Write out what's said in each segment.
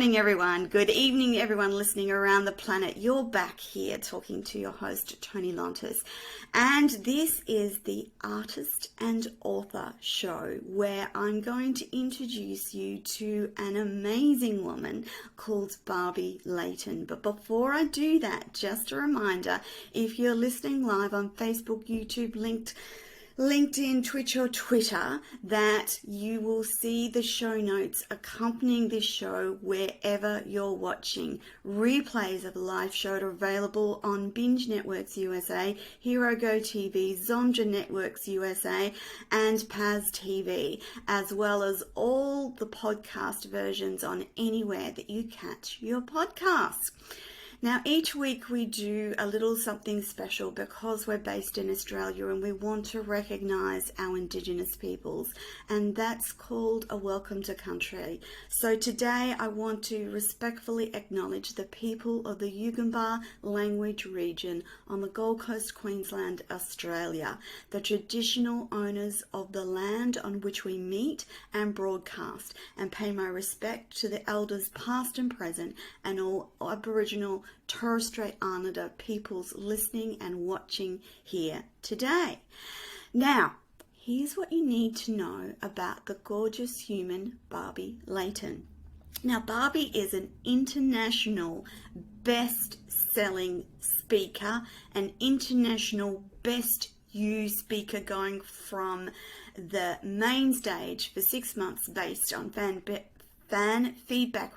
morning, everyone. Good evening, everyone listening around the planet. You're back here talking to your host, Toni Lontis. And this is the Artist and Author Show, where I'm going to introduce you to an amazing woman called Barbie Layton. But before I do that, just a reminder, if you're listening live on Facebook, YouTube, LinkedIn, Twitch or Twitter, that you will see the show notes accompanying this show wherever you're watching. Replays of the live show are available on Binge Networks USA, Hero Go TV, Zondra Networks USA, and Paz TV, as well as all the podcast versions on anywhere that you catch your podcasts. Now, each week we do a little something special because we're based in Australia and we want to recognise our Indigenous peoples, and that's called a welcome to country. So today I want to respectfully acknowledge the people of the Yugambeh language region on the Gold Coast, Queensland, Australia, the traditional owners of the land on which we meet and broadcast, and pay my respect to the elders past and present and all Aboriginal Torres Strait Islander peoples listening and watching here today. Now, here's what you need to know about the gorgeous human Barbie Layton. Now, Barbie is an international best-selling speaker, an international best you speaker, going from the main stage for 6 months based on fan feedback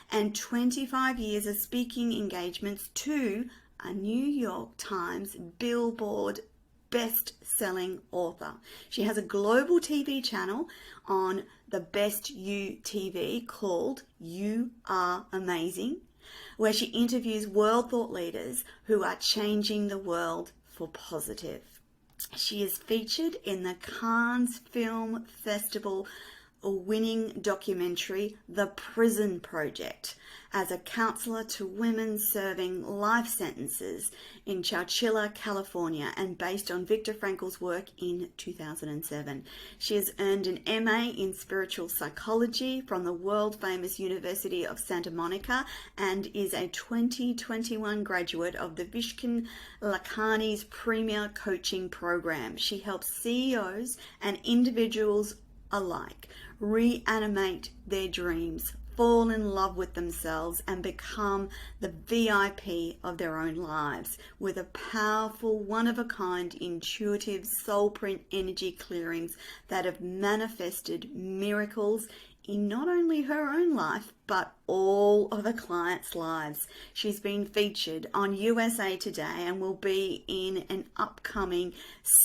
and 25 years of speaking engagements to a New York Times Billboard best-selling author. She has a global TV channel on the Best You TV called You Are Amazing, where she interviews world thought leaders who are changing the world for positive. She is featured in the Cannes Film Festival winning documentary The Prison Project as a counselor to women serving life sentences in Chowchilla, California, and based on Viktor Frankl's work in 2007. She has earned an MA in spiritual psychology from the world-famous University of Santa Monica and is a 2021 graduate of the Vishkan Lakhani's Premier Coaching Program. She helps CEOs and individuals alike reanimate their dreams, fall in love with themselves, and become the VIP of their own lives with a powerful, one-of-a-kind, intuitive soul print energy clearings that have manifested miracles in not only her own life, but all of her clients' lives. She's been featured on USA Today and will be in an upcoming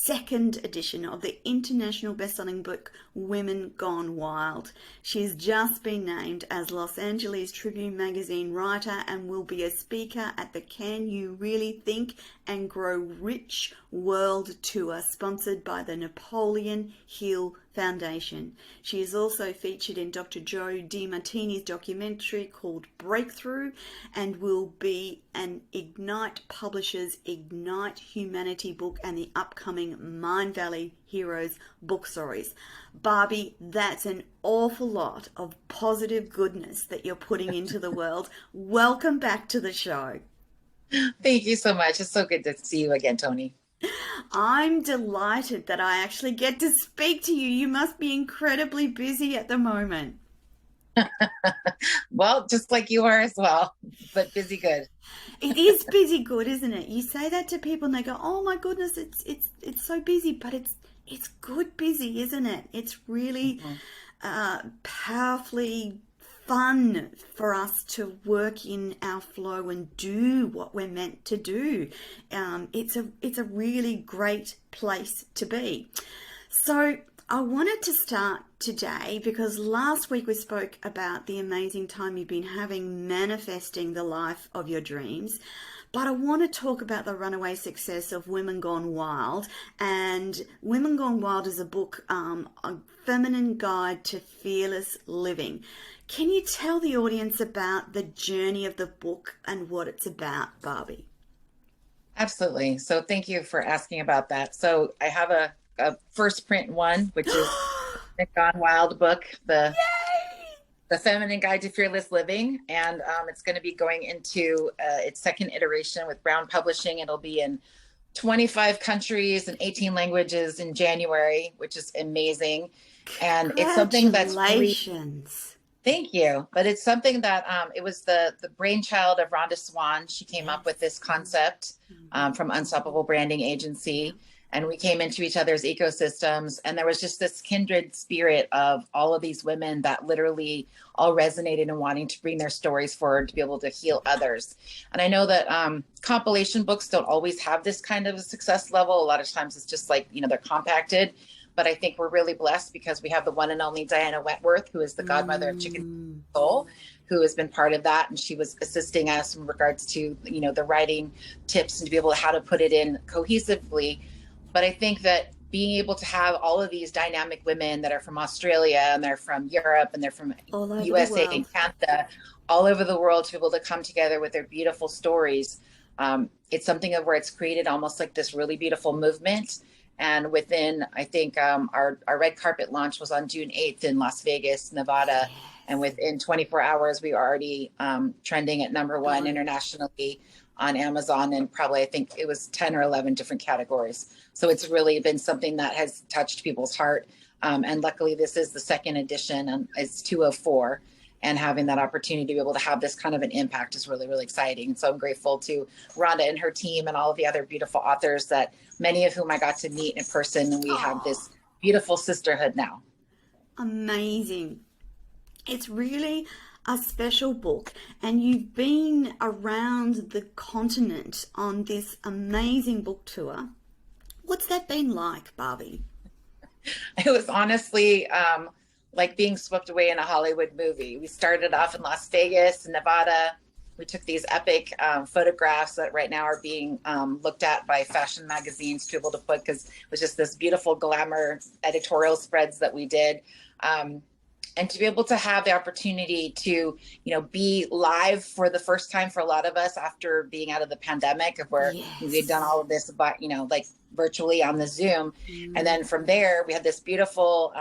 second edition of the international best-selling book, Women Gone Wild. She's just been named as Los Angeles Tribune magazine writer and will be a speaker at the Can You Really Think and Grow Rich World Tour, sponsored by the Napoleon Hill Foundation. She is also featured in Dr. Joe DiMartini's documentary called Breakthrough and will be an Ignite Publishers Ignite Humanity book and the upcoming Mind Valley Heroes book stories. Barbie, that's an awful lot of positive goodness that you're putting into the world. Welcome back to the show. Thank you so much. It's so good to see you again, Toni. I'm delighted that I actually get to speak to you. You must be incredibly busy at the moment. Well, just like you are as well, but busy good. It is busy good, isn't it? You say that to people and they go, "Oh my goodness, it's so busy," but it's good busy, isn't it? It's really powerfully fun for us to work in our flow and do what we're meant to do. It's a really great place to be. So I wanted to start today because last week we spoke about the amazing time you've been having manifesting the life of your dreams. But I want to talk about the runaway success of Women Gone Wild. And Women Gone Wild is a book, a feminine guide to fearless living. Can you tell the audience about the journey of the book and what it's about, Barbie? Absolutely. So thank you for asking about that. So I have a first print one, which is the Gone Wild book, the The Feminine Guide to Fearless Living, and it's going to be going into its second iteration with Brown Publishing. It'll be in 25 countries and 18 languages in January, which is amazing. And it's something that's really, Congratulations. thank you. But it's something that it was the brainchild of Rhonda Swan. She came Yes. up with this concept from Unstoppable Branding Agency. And we came into each other's ecosystems. And there was just this kindred spirit of all of these women that literally all resonated in wanting to bring their stories forward to be able to heal others. And I know that compilation books don't always have this kind of a success level. A lot of times it's just like, they're compacted. But I think we're really blessed because we have the one and only Diana Wentworth, who is the godmother of Chicken Soul, who has been part of that. And she was assisting us in regards to, the writing tips and to be able to how to put it in cohesively. But I think that being able to have all of these dynamic women that are from Australia and they're from Europe and they're from USA and Canada, all over the world, to be able to come together with their beautiful stories. It's something of where it's created almost like this really beautiful movement. And within, I think our red carpet launch was on June 8th in Las Vegas, Nevada. And within 24 hours, we were already trending at #1 internationally on Amazon, and probably I think it was 10 or 11 different categories. So it's really been something that has touched people's heart. And luckily this is the second edition, and it's 204. And having that opportunity to be able to have this kind of an impact is really, really exciting. And so I'm grateful to Rhonda and her team and all of the other beautiful authors, that many of whom I got to meet in person. And we have this beautiful sisterhood now. Amazing. It's really a special book, and you've been around the continent on this amazing book tour. What's that been like, Barbie? It was honestly like being swept away in a Hollywood movie. We started off in Las Vegas, Nevada. We took these epic photographs that right now are being looked at by fashion magazines to be able to put, because it was just this beautiful glamour editorial spreads that we did. And to be able to have the opportunity to, be live for the first time for a lot of us after being out of the pandemic, of where we'd done all of this, but, like virtually on the Zoom. And then from there, we had this beautiful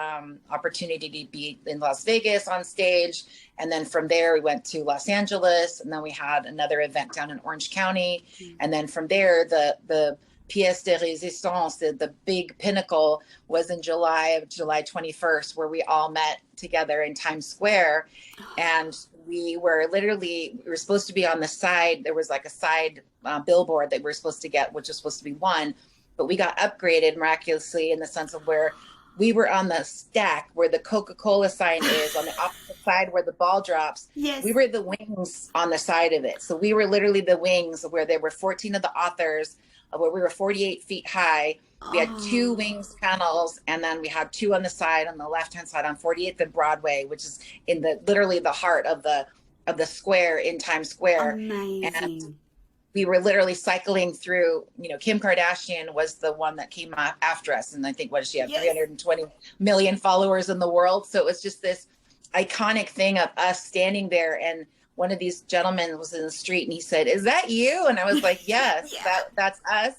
opportunity to be in Las Vegas on stage. And then from there, we went to Los Angeles, and then we had another event down in Orange County. And then from there, the pièce de résistance, the big pinnacle, was in July 21st, where we all met together in Times Square. And we were supposed to be on the side. There was like a side billboard that we were supposed to get, which was supposed to be one, but we got upgraded miraculously in the sense of where we were on the stack where the Coca-Cola sign is, on the opposite side where the ball drops. Yes. We were the wings on the side of it. So we were literally the wings where there were 14 of the authors, where we were 48 feet high. We had 2 wings panels, and then we had 2 on the side, on the left-hand side on 48th and Broadway, which is in literally the heart of the square in Times Square. Amazing. And we were literally cycling through, Kim Kardashian was the one that came after us. And I think, what does she have? 320 million followers in the world. So it was just this iconic thing of us standing there, and one of these gentlemen was in the street and he said, "Is that you?" And I was like, "Yes, that's us."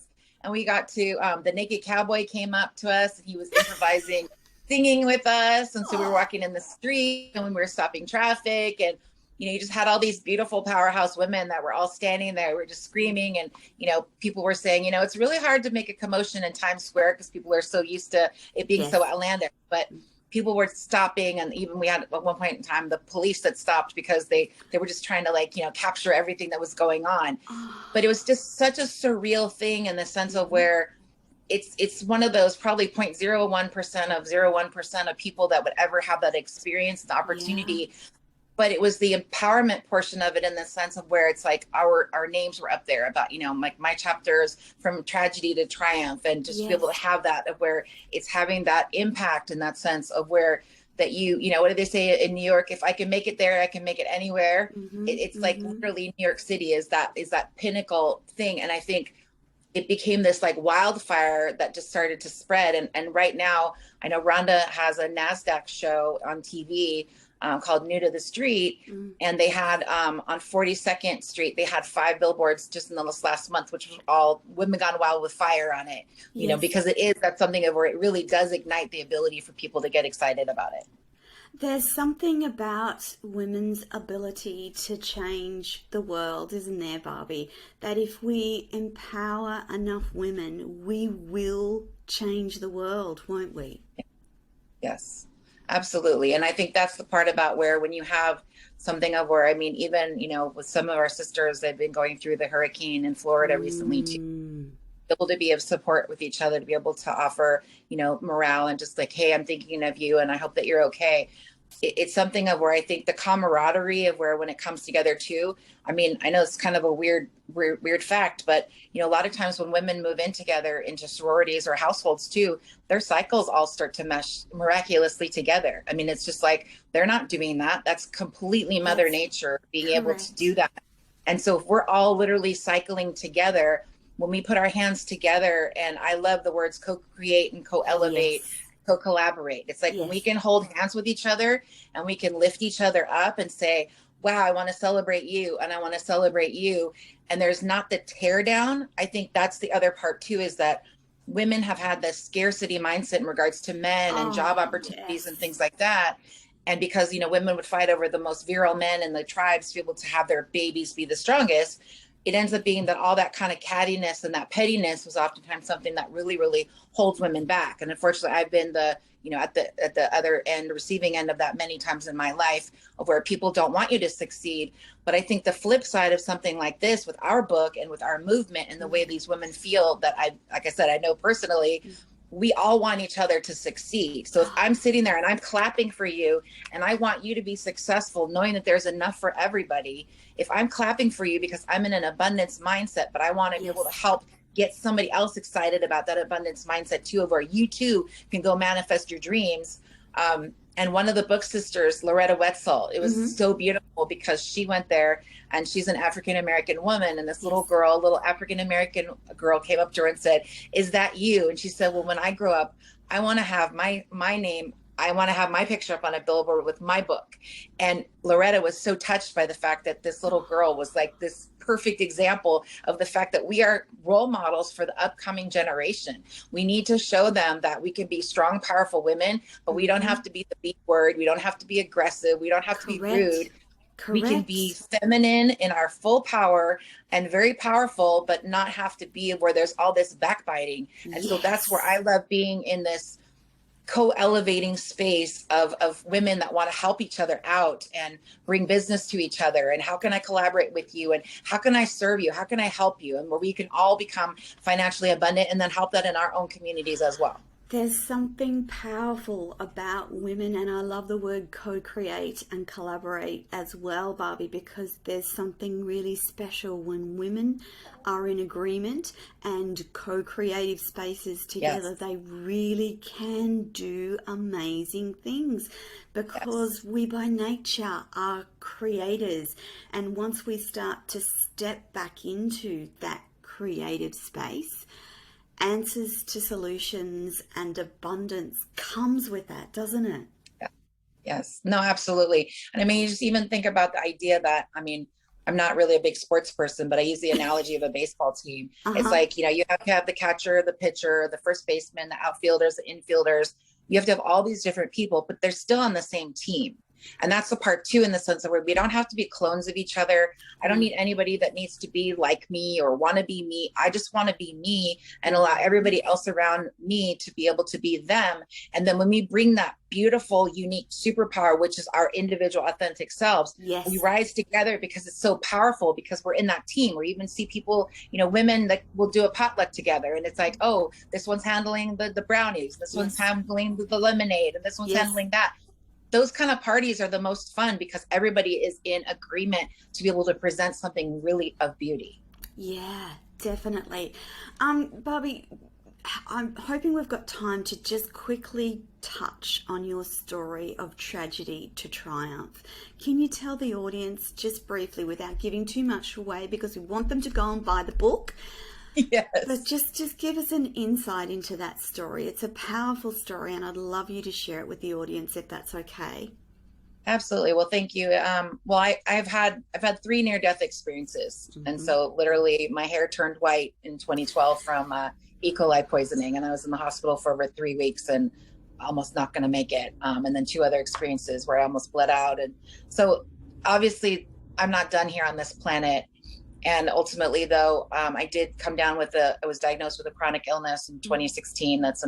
And we got to, the Naked Cowboy came up to us, and he was improvising, singing with us. And so we were walking in the street, and we were stopping traffic, and, you just had all these beautiful powerhouse women that were all standing there. We were just screaming. And, people were saying, it's really hard to make a commotion in Times Square because people are so used to it being so outlandish. But people were stopping, and even we had at one point in time the police that stopped because they were just trying to capture everything that was going on. But it was just such a surreal thing in the sense of where it's one of those probably 0.01% of 0.01% of people that would ever have that experience, the opportunity. But it was the empowerment portion of it in the sense of where it's like our names were up there about, like my chapters from tragedy to triumph, and just be able to have that, of where it's having that impact in that sense of where that what do they say in New York? If I can make it there, I can make it anywhere. It's like literally New York City is that pinnacle thing. And I think it became this like wildfire that just started to spread. And right now, I know Rhonda has a NASDAQ show on TV called New to the Street. And they had on 42nd Street, they had 5 billboards just in the last month, which was all Women Gone Wild with fire on it, because that's something of where it really does ignite the ability for people to get excited about it. There's something about women's ability to change the world, isn't there, Barbie? That if we empower enough women, we will change the world, won't we? Yes, absolutely. And I think that's the part about where when you have something of where, I mean, even, with some of our sisters, they've been going through the hurricane in Florida recently too, Mm, able to be of support with each other, to be able to offer, morale and just like, hey, I'm thinking of you and I hope that you're okay. It's something of where I think the camaraderie of where when it comes together too. I mean, I know it's kind of a weird fact, but a lot of times when women move in together into sororities or households too, their cycles all start to mesh miraculously together. I mean, it's just like they're not doing that. That's completely Mother that's Nature being able to do correct. that. And so if we're all literally cycling together, when we put our hands together, and I love the words co-create and co-elevate, Yes, co-collaborate. It's like when we yes. can hold hands with each other and we can lift each other up and say, wow, I want to celebrate you and I want to celebrate you. And there's not the tear down. I think that's the other part too, is that women have had this scarcity mindset in regards to men and Oh, job opportunities and yes. things like that. And because, women would fight over the most virile men in the tribes to be able to have their babies be the strongest, it ends up being that all that kind of cattiness and that pettiness was oftentimes something that really, really holds women back. And unfortunately, I've been at the other end, receiving end of that many times in my life, of where people don't want you to succeed. But I think the flip side of something like this, with our book and with our movement and the way these women feel, that like I said, I know personally, we all want each other to succeed. So if I'm sitting there and I'm clapping for you and I want you to be successful, knowing that there's enough for everybody, if I'm clapping for you because I'm in an abundance mindset, but I want to be able to Yes. help get somebody else excited about that abundance mindset too, of where you too can go manifest your dreams. And one of the book sisters, Loretta Wetzel, it was Mm-hmm. so beautiful because she went there, and she's an African-American woman. And this Yes. little African-American girl came up to her and said, is that you? And she said, well, when I grow up, I want to have my name. I want to have my picture up on a billboard with my book. And Loretta was so touched by the fact that this little girl was like this perfect example of the fact that we are role models for the upcoming generation. We need to show them that we can be strong, powerful women, but we don't Mm-hmm. have to be the B word. We don't have to be aggressive. We don't have to be rude. Correct. We can be Correct. feminine in our full power and very powerful, but not have to be where there's all this backbiting. And so that's where I Yes. love being in this co-elevating space of women that want to help each other out and bring business to each other. And how can I collaborate with you? And how can I serve you? How can I help you? And where we can all become financially abundant and then help that in our own communities as well. There's something powerful about women, and I love the word co create and collaborate as well, Barbie, because there's something really special when women are in agreement and co creative spaces together. Yes. They really can do amazing things Yes. because we by nature are creators. And once we start to step back into that creative space, answers to solutions and abundance comes with that, doesn't it? Yeah. Yes. No, absolutely. And I mean, you just even think about the idea that, I mean, I'm not really a big sports person, but I use the analogy of a baseball team. It's Uh-huh. like, you have to have the catcher, the pitcher, the first baseman, the outfielders, the infielders. You have to have all these different people, but they're still on the same team. And that's the part too, in the sense of where we don't have to be clones of each other. I don't need anybody that needs to be like me or want to be me. I just want to be me and allow everybody else around me to be able to be them. And then when we bring that beautiful, unique superpower, which is our individual authentic selves, we Yes. rise together because it's so powerful, because we're in that team. We even see people, women that will do a potluck together. And it's like, oh, this one's handling the brownies, this one's Yes. handling the lemonade, and this one's Yes. handling that. Those kind of parties are the most fun because everybody is in agreement to be able to present something really of beauty. Yeah, definitely. Barbie, I'm hoping we've got time to just quickly touch on your story of tragedy to triumph. Can you tell the audience just briefly, without giving too much away, because we want them to go and buy the book, but Yes. just give us an insight into that story. It's a powerful story, and I'd love you to share it with the audience if that's okay. Absolutely. Well, thank you. Well, I've had three near-death experiences, and Mm-hmm. so literally my hair turned white in 2012 from E. coli poisoning, and I was in the hospital for over 3 weeks. And almost not going to make it. And then 2 other experiences where I almost bled out. And so obviously I'm not done here on this planet. And ultimately, though, I did come down with I was diagnosed with a chronic illness in 2016. That's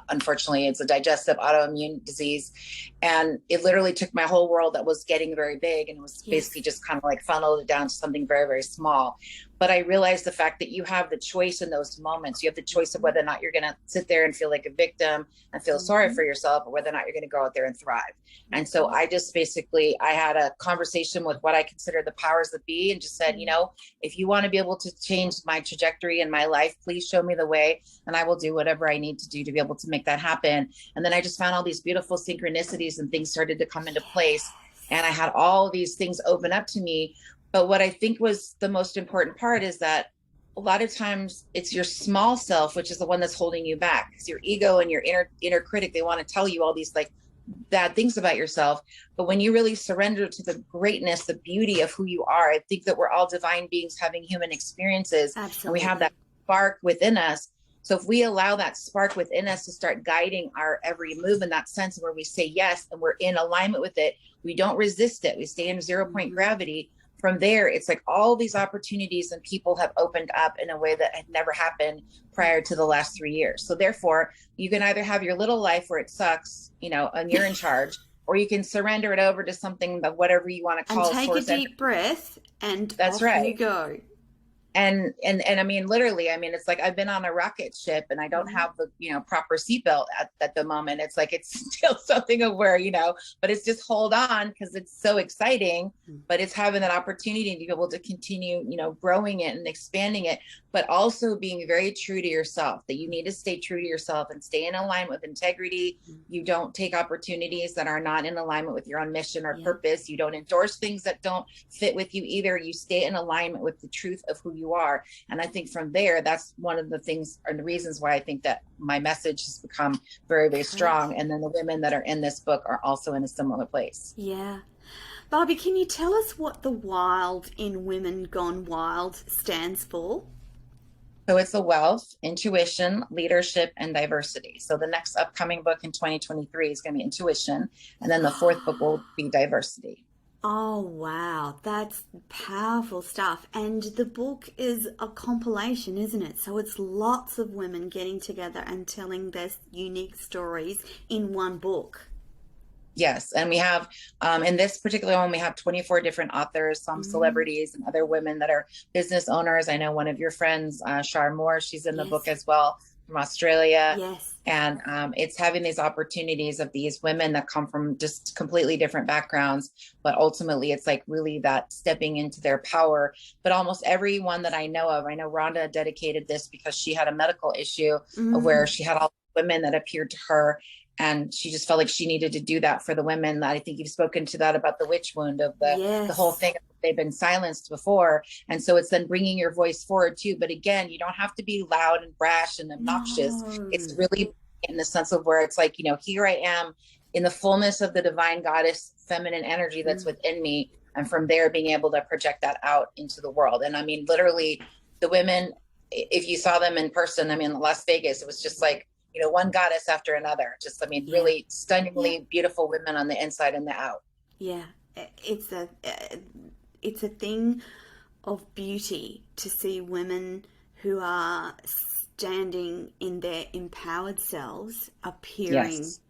unfortunately, it's a digestive autoimmune disease. And it literally took my whole world that was getting very big, and it was basically just kind of like funneled it down to something very, very small. But I realized the fact that you have the choice in those moments. You have the choice of whether or not you're going to sit there and feel like a victim and feel sorry for yourself, or whether or not you're going to go out there and thrive. And so I just basically, I had a conversation with what I consider the powers that be, and just said, you know, if you want to be able to change my trajectory in my life, please show me the way, and I will do whatever I need to do to be able to make that happen. And then I just found all these beautiful synchronicities, and things started to come into place. And I had all these things open up to me. But what I think was the most important part is that a lot of times it's your small self, which is the one that's holding you back, because your ego and your inner critic, they want to tell you all these like bad things about yourself. But when you really surrender to the greatness, the beauty of who you are, I think that we're all divine beings having human experiences. Absolutely. And we have that spark within us. So if we allow that spark within us to start guiding our every move, in that sense where we say yes and we're in alignment with it, we don't resist it, we stay in 0-point gravity. From there, it's like all these opportunities and people have opened up in a way that had never happened prior to the last 3 years. So therefore, you can either have your little life where it sucks, you know, and you're in charge, or you can surrender it over to something that whatever you want to call. And take a deep breath, and that's off right. you go. And I mean, literally, I mean, it's like I've been on a rocket ship and I don't have the, you know, proper seatbelt at the moment. It's like, it's still something of where, you know, but it's just hold on, because it's so exciting, but it's having that opportunity to be able to continue, you know, growing it and expanding it, but also being very true to yourself, that you need to stay true to yourself and stay in alignment with integrity. You don't take opportunities that are not in alignment with your own mission or purpose. You don't endorse things that don't fit with you either. You stay in alignment with the truth of who you are. And I think from there, that's one of the things and the reasons why I think that my message has become very, very strong. And then the women that are in this book are also in a similar place. Yeah. Barbie, can you tell us what the wild in Women Gone Wild stands for? So it's the wealth, intuition, leadership, and diversity. So the next upcoming book in 2023 is going to be intuition. And then the 4th book will be diversity. Oh, wow. That's powerful stuff. And the book is a compilation, isn't it? So it's lots of women getting together and telling their unique stories in one book. Yes. And we have, in this particular one, we have 24 different authors, some celebrities and other women that are business owners. I know one of your friends, Shar Moore, she's in the book as well, from Australia. Yes. And it's having these opportunities of these women that come from just completely different backgrounds. But ultimately, it's like really that stepping into their power. But almost everyone that I know of, I know Rhonda dedicated this because she had a medical issue of where she had all women that appeared to her. And she just felt like she needed to do that for the women. I think you've spoken to that about the witch wound of the whole thing. They've been silenced before. And so it's then bringing your voice forward too. But again, you don't have to be loud and brash and obnoxious. No. It's really in the sense of where it's like, you know, here I am in the fullness of the divine goddess, feminine energy that's within me. And from there, being able to project that out into the world. And I mean, literally the women, if you saw them in person, I mean, Las Vegas, it was just like, you know, one goddess after another. Just, I mean, really stunningly beautiful women on the inside and the out. Yeah, it's a thing of beauty to see women who are standing in their empowered selves appearing. Yes.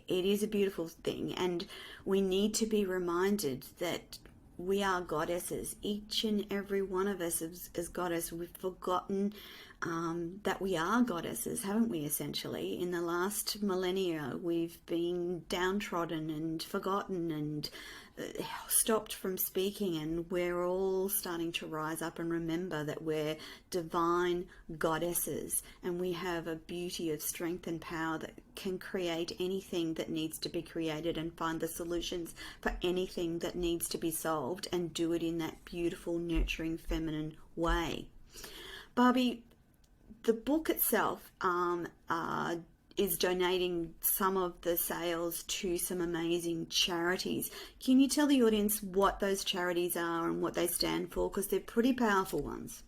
It is a beautiful thing, and we need to be reminded that we are goddesses. Each and every one of us is goddess. We've forgotten that we are goddesses, haven't we, essentially? In the last millennia, we've been downtrodden and forgotten and stopped from speaking, and we're all starting to rise up and remember that we're divine goddesses, and we have a beauty of strength and power that can create anything that needs to be created and find the solutions for anything that needs to be solved, and do it in that beautiful, nurturing, feminine way. Barbie, the book itself is donating some of the sales to some amazing charities. Can you tell the audience what those charities are and what they stand for? Because they're pretty powerful ones.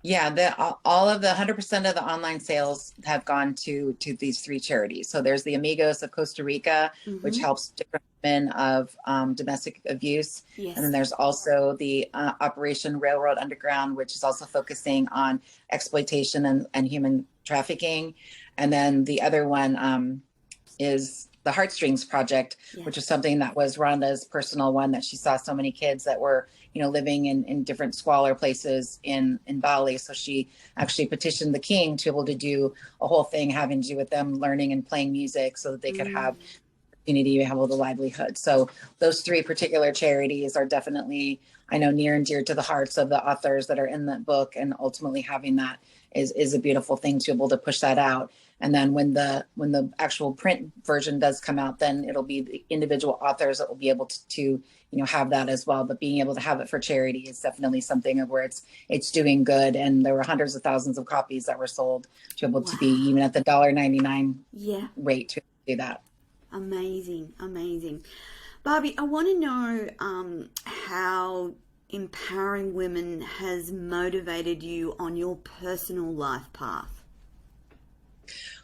Yeah, all of the 100% of the online sales have gone to these three charities. So there's the Amigos of Costa Rica, which Mm-hmm. helps different women of domestic abuse. And then Yes. there's also the Operation Railroad Underground, which is also focusing on exploitation and human trafficking. And then the other one is the Heartstrings Project, Yeah. which is something that was Rhonda's personal one, that she saw so many kids that were, living in different squalor places in Bali. So she actually petitioned the king to be able to do a whole thing having to do with them learning and playing music so that they could have opportunity to have all the livelihood. So those three particular charities are definitely, I know, near and dear to the hearts of the authors that are in that book. And ultimately having that is a beautiful thing to be able to push that out. And then when the actual print version does come out, then it'll be the individual authors that will be able to have that as well. But being able to have it for charity is definitely something of where it's doing good. And there were hundreds of thousands of copies that were sold to be able to be even at the $1.99 rate to do that. Amazing, amazing. Barbie, I want to know how empowering women has motivated you on your personal life path.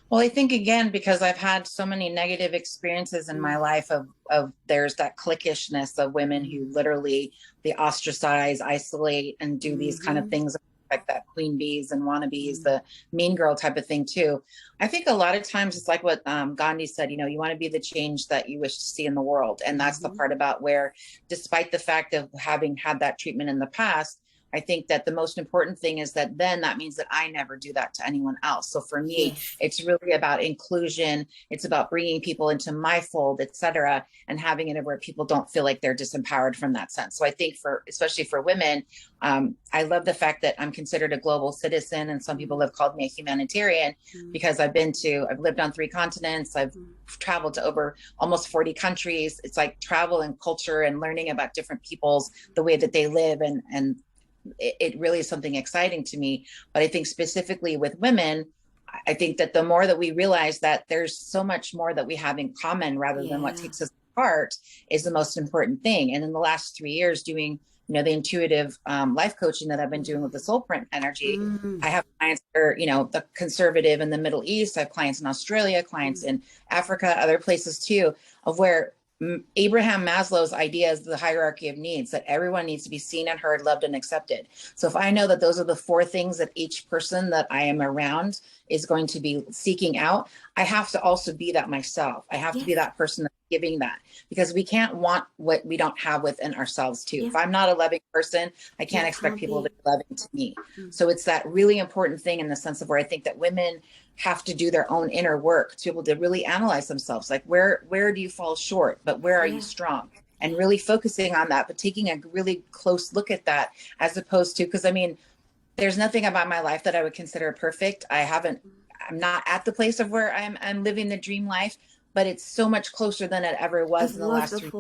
Well, I think again, because I've had so many negative experiences in my life of there's that cliquishness of women who literally they ostracize, isolate, and do these kind of things like that queen bees and wannabes, the mean girl type of thing too. I think a lot of times it's like what Gandhi said, you want to be the change that you wish to see in the world. And that's the part about where, despite the fact of having had that treatment in the past, I think that the most important thing is that then that means that I never do that to anyone else. So for me, it's really about inclusion. It's about bringing people into my fold, et cetera, and having it where people don't feel like they're disempowered from that sense. So I think especially for women, I love the fact that I'm considered a global citizen, and some people have called me a humanitarian because I've lived on 3 continents. I've traveled to over almost 40 countries. It's like travel and culture and learning about different people's, the way that they live, and it really is something exciting to me. But I think specifically with women, I think that the more that we realize that there's so much more that we have in common rather than what takes us apart is the most important thing. And in the last 3 years doing, the intuitive life coaching that I've been doing with the soul print energy, I have clients that are, the conservative in the Middle East. I have clients in Australia, clients in Africa, other places too, of where Abraham Maslow's idea is the hierarchy of needs, that everyone needs to be seen and heard, loved and accepted. So if I know that those are the 4 things that each person that I am around is going to be seeking out, I have to also be that myself. I have to be that person that's giving that, because we can't want what we don't have within ourselves too. If I'm not a loving person, I can't expect people to be loving to me. So it's that really important thing in the sense of where I think that women have to do their own inner work to be able to really analyze themselves. Like where do you fall short, but where are you strong? And really focusing on that, but taking a really close look at that, as opposed to, because there's nothing about my life that I would consider perfect. I'm not at the place of where I'm living the dream life, but it's so much closer than it ever was in the last 3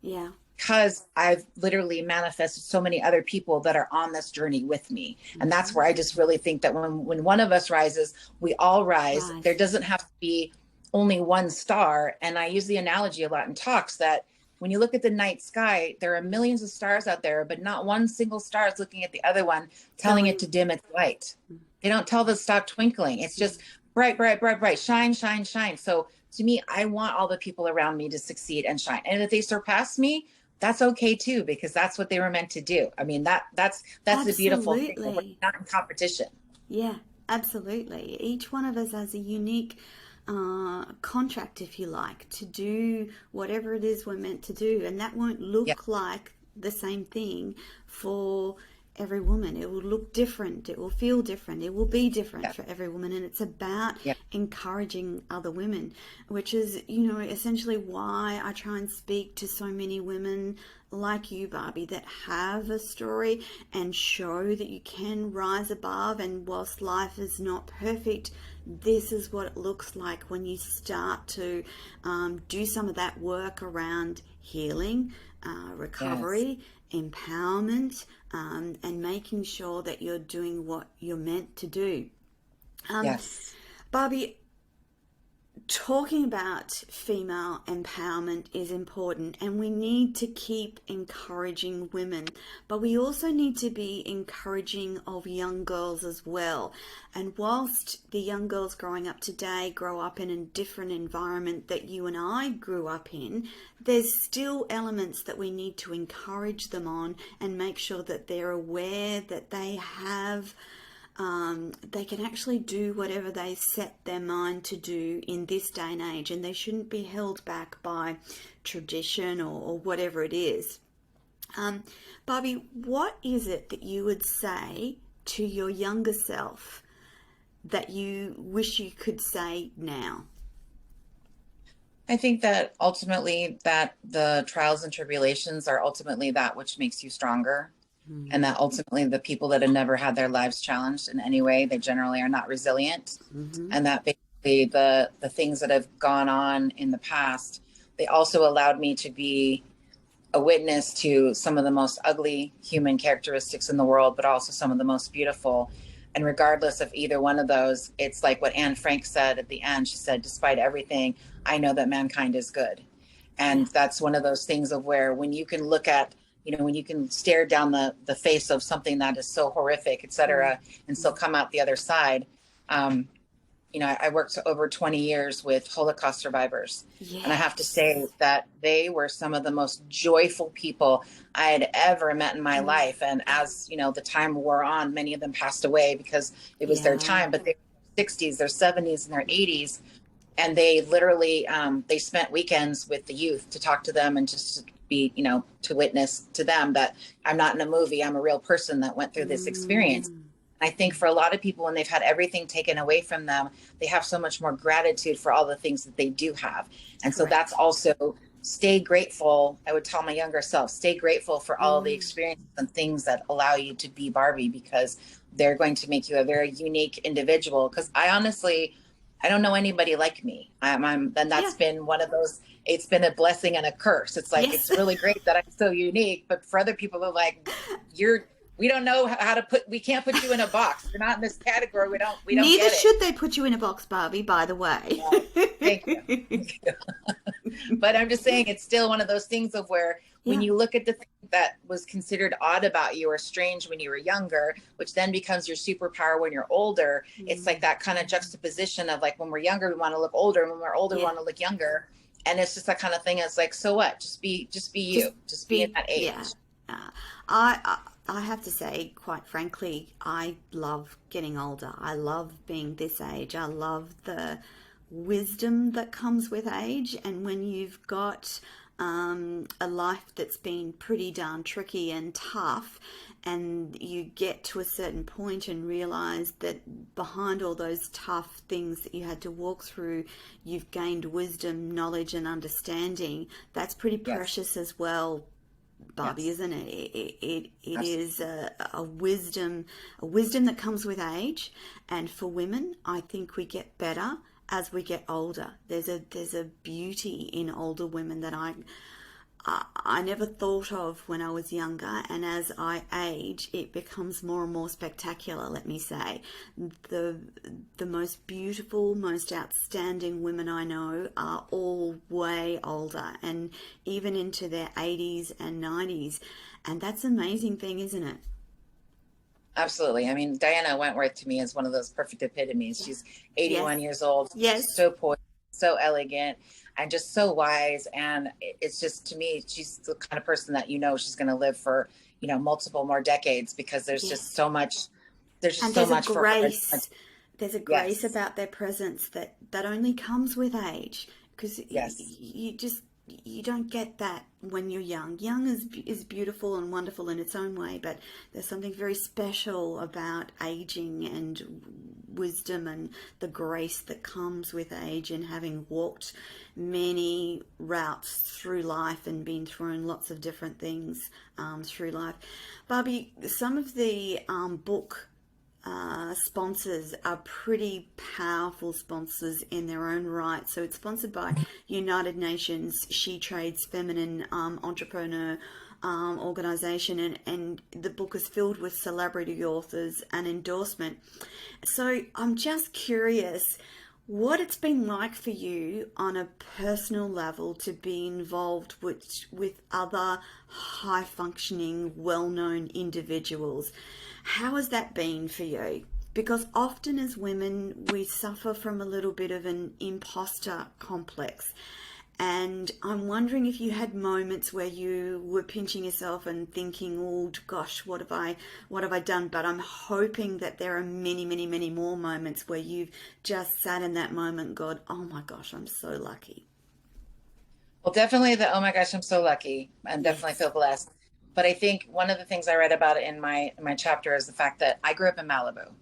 years. Because I've literally manifested so many other people that are on this journey with me. And that's where I just really think that when one of us rises, we all rise. There doesn't have to be only one star. And I use the analogy a lot in talks that when you look at the night sky, there are millions of stars out there, but not one single star is looking at the other one, telling it to dim its light. They don't tell the stop twinkling. It's just bright, bright, bright, bright, shine, shine, shine. So to me, I want all the people around me to succeed and shine. And if they surpass me, that's okay too, because that's what they were meant to do. I mean, that's the beautiful thing. We're not in competition. Yeah, absolutely. Each one of us has a unique contract, if you like, to do whatever it is we're meant to do, and that won't look like the same thing for every woman. It will look different, it will feel different, it will be different for every woman. And it's about encouraging other women, which is essentially why I try and speak to so many women like you, Barbie, that have a story and show that you can rise above. And whilst life is not perfect, this is what it looks like when you start to do some of that work around healing, recovery, empowerment, and making sure that you're doing what you're meant to do. Barbie, talking about female empowerment is important, and we need to keep encouraging women, but we also need to be encouraging of young girls as well. And whilst the young girls growing up today grow up in a different environment that you and I grew up in, there's still elements that we need to encourage them on and make sure that they're aware that they can actually do whatever they set their mind to do in this day and age, and they shouldn't be held back by tradition or whatever it is. Barbie, what is it that you would say to your younger self that you wish you could say now? I think that ultimately that the trials and tribulations are ultimately that which makes you stronger. And that ultimately the people that have never had their lives challenged in any way, they generally are not resilient. And that basically the things that have gone on in the past, they also allowed me to be a witness to some of the most ugly human characteristics in the world, but also some of the most beautiful. And regardless of either one of those, it's like what Anne Frank said at the end. She said, despite everything, I know that mankind is good. And that's one of those things of where when you can look at, when you can stare down the face of something that is so horrific, et cetera, and still come out the other side. I worked over 20 years with Holocaust survivors. Yes. And I have to say that they were some of the most joyful people I had ever met in my life. And as, the time wore on, many of them passed away because it was their time, but they were in their 60s, their 70s, and their 80s. And they literally, they spent weekends with the youth to talk to them and just to be, to witness to them that I'm not in a movie, I'm a real person that went through this experience. I think for a lot of people, when they've had everything taken away from them, they have so much more gratitude for all the things that they do have. And so that's also stay grateful. I would tell my younger self, stay grateful for all the experiences and things that allow you to be Barbie, because they're going to make you a very unique individual. Because I don't know anybody like me. And that's been one of those, it's been a blessing and a curse. It's like, it's really great that I'm so unique, but for other people are like, we don't know how to we can't put you in a box. You're not in this category. We don't Neither get it. should they put you in a box, Barbie, by the way. Yeah. Thank you. But I'm just saying, it's still one of those things of where when you look at the thing that was considered odd about you or strange when you were younger, which then becomes your superpower when you're older, it's like that kind of juxtaposition of like, when we're younger, we want to look older. And when we're older, we want to look younger. And it's just that kind of thing. It's like, so what? Just be you. Just be in that age. Yeah. I have to say, quite frankly, I love getting older. I love being this age. I love the wisdom that comes with age. And when you've got a life that's been pretty darn tricky and tough, and you get to a certain point and realize that behind all those tough things that you had to walk through, you've gained wisdom, knowledge, and understanding. That's pretty precious as well, Barbie, isn't it? It is a wisdom that comes with age. And for women, I think we get better as we get older. There's a beauty in older women that I never thought of when I was younger, and as I age, it becomes more and more spectacular, let me say. The most beautiful, most outstanding women I know are all way older, and even into their 80s and 90s, and that's an amazing thing, isn't it? Absolutely. I mean, Diana Wentworth to me is one of those perfect epitomes. She's 81 years old. Yes. She's so poised, so elegant, and just so wise. And it's just, to me, she's the kind of person that, she's going to live for, multiple more decades, because there's just so much, there's so much grace. There's a grace about their presence that only comes with age, because you don't get that when you're young. Young is beautiful and wonderful in its own way, but there's something very special about aging and wisdom and the grace that comes with age, and having walked many routes through life and been through lots of different things through life. Barbie, some of the book sponsors are pretty powerful sponsors in their own right. So it's sponsored by United Nations She Trades Feminine Entrepreneur organization, and the book is filled with celebrity authors and endorsement. So I'm just curious, what it's been like for you on a personal level to be involved with other high functioning, well known individuals. How has that been for you? Because often as women, we suffer from a little bit of an imposter complex. And I'm wondering if you had moments where you were pinching yourself and thinking, "Oh gosh, what have I done?" But I'm hoping that there are many, many, many more moments where you've just sat in that moment and gone, "Oh my gosh, I'm so lucky." Well, definitely the, oh my gosh, I'm so lucky, and definitely Yes. feel blessed. But I think one of the things I read about it in my chapter is the fact that I grew up in Malibu.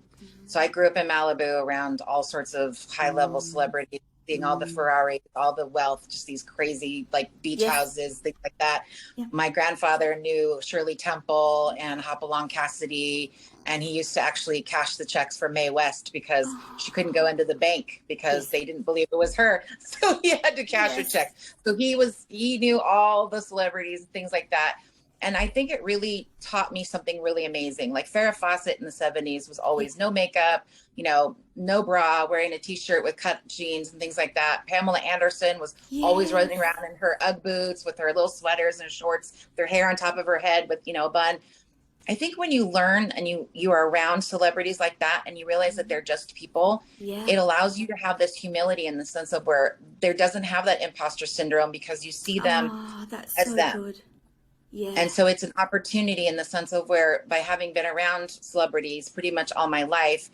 So I grew up in Malibu around all sorts of high level Mm, celebrities, seeing all the mm. Ferraris, all the wealth, just these crazy like beach Yes. houses, things like that. Yeah. My grandfather knew Shirley Temple and Hopalong Cassidy, and he used to actually cash the checks for Mae West because she couldn't go Oh, into the bank because yes. they didn't believe it was her. So he had to cash her Yes. checks. So he knew all the celebrities and things like that. And I think it really taught me something really amazing. Like Farrah Fawcett in the 70s was Yes. always no makeup, no bra, wearing a t-shirt with cut jeans and things like that. Pamela Anderson was always running Yes. around in her Ugg boots with her little sweaters and shorts, their hair on top of her head with, a bun. I think when you learn and you are around celebrities like that and you realize that they're just people, Yeah. it allows you to have this humility in the sense of where there doesn't have that imposter syndrome because you see them Oh, that's as so them. good. Yeah. And so it's an opportunity in the sense of where by having been around celebrities pretty much all my life,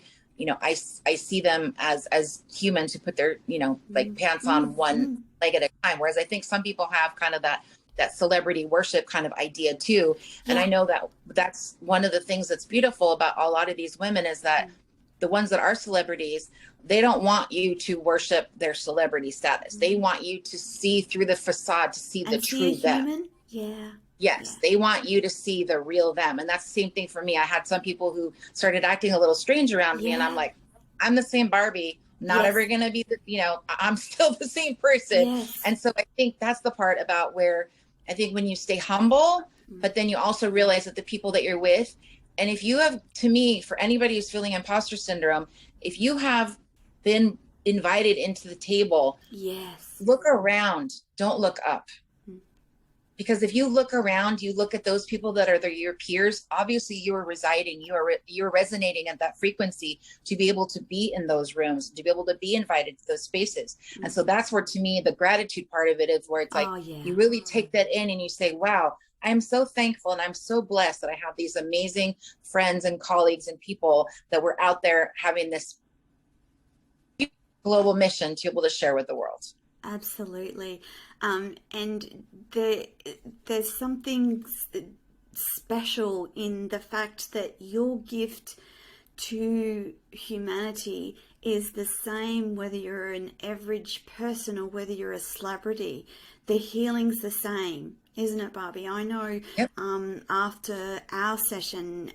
I see them as humans who put their, like Mm, pants mm, on one mm. leg at a time. Whereas I think some people have kind of that celebrity worship kind of idea too. And I Yeah. know that that's one of the things that's beautiful about a lot of these women is that Mm, the ones that are celebrities, they don't want you to worship their celebrity status. They mm. want you to see through the facade, to see the And see a true them. human? Yeah. Yes, Yeah. they want you to see the real them. And that's the same thing for me. I had some people who started acting a little strange around me, and I'm Yeah. like, I'm the same Barbie, not ever Yes. going to be I'm still the same person. Yes. And so I think that's the part about where I think when you stay humble, Mm. but then you also realize that the people that you're with, and if you have, to me, for anybody who's feeling imposter syndrome, if you have been invited into the table, Yes. look around, don't look up. Mm. Because if you look around, you look at those people that are your peers, obviously you are residing, you're resonating at that frequency to be able to be in those rooms, to be able to be invited to those spaces. And Mm. so that's where, to me, the gratitude part of it is where it's like Oh, yeah. you really take that in and you say, wow, I'm so thankful and I'm so blessed that I have these amazing friends and colleagues and people that were out there having this global mission to be able to share with the world. Absolutely. And there's something special in the fact that your gift to humanity is the same whether you're an average person or whether you're a celebrity. The healing's the same, isn't it, Barbie? I know Yep. after our session,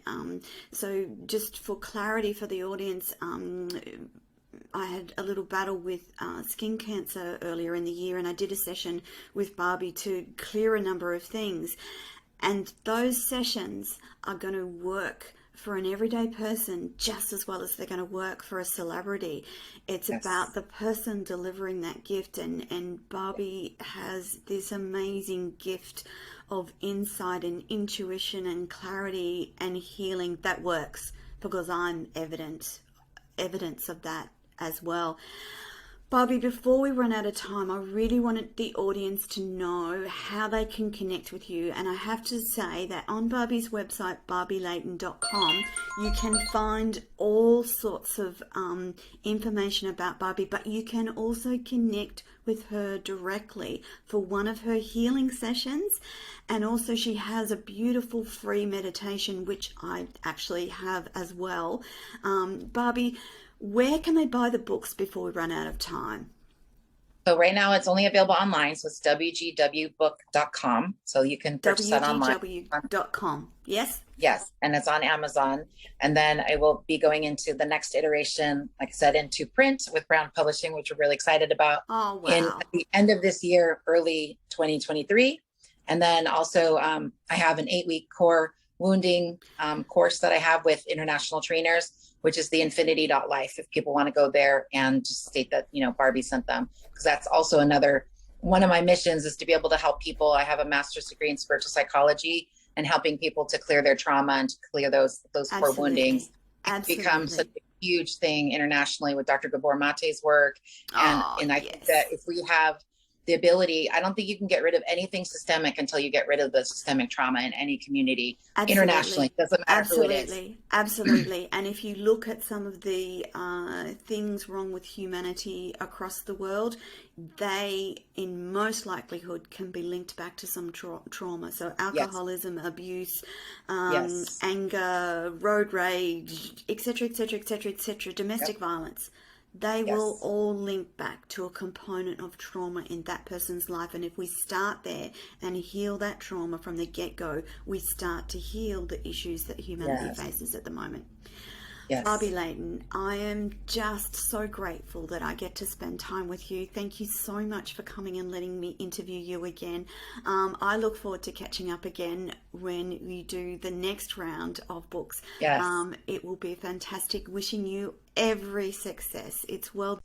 so just for clarity for the audience, I had a little battle with skin cancer earlier in the year, and I did a session with Barbie to clear a number of things. And those sessions are going to work for an everyday person just as well as they're going to work for a celebrity. It's about Yes. the person delivering that gift, and Barbie has this amazing gift of insight and intuition and clarity and healing that works because I'm evidence of that as well. Barbie, before we run out of time, I really wanted the audience to know how they can connect with you. And I have to say that on Barbie's website, barbielayton.com, you can find all sorts of information about Barbie, but you can also connect with her directly for one of her healing sessions. And also, she has a beautiful free meditation, which I actually have as well. Barbie, where can they buy the books before we run out of time? So right now it's only available online. So it's wgwbook.com. So you can purchase that online. wgw.com. Yes? Yes. And it's on Amazon. And then I will be going into the next iteration, like I said, into print with Brown Publishing, which we're really excited about Oh, in wow. at the end of this year, early 2023. And then also I have an 8-week core wounding course that I have with international trainers. which is the infinity.life. If people want to go there and just state that, Barbie sent them, because that's also another one of my missions, is to be able to help people. I have a master's degree in spiritual psychology, and helping people to clear their trauma and to clear those core woundings. It's become such a huge thing internationally with Dr. Gabor Mate's work. And I think that if we have the ability, I don't think you can get rid of anything systemic until you get rid of the systemic trauma in any community. Internationally. It doesn't matter who it is. Absolutely. And if you look at some of the things wrong with humanity across the world, they in most likelihood can be linked back to some trauma. So alcoholism, abuse, anger, road rage, etc., etc., etc., etc., domestic violence. They will all link back to a component of trauma in that person's life. And if we start there and heal that trauma from the get-go, we start to heal the issues that humanity faces at the moment. Barbie Layton, I am just so grateful that I get to spend time with you. Thank you so much for coming and letting me interview you again. I look forward to catching up again when we do the next round of books. It will be fantastic. Wishing you every success. It's well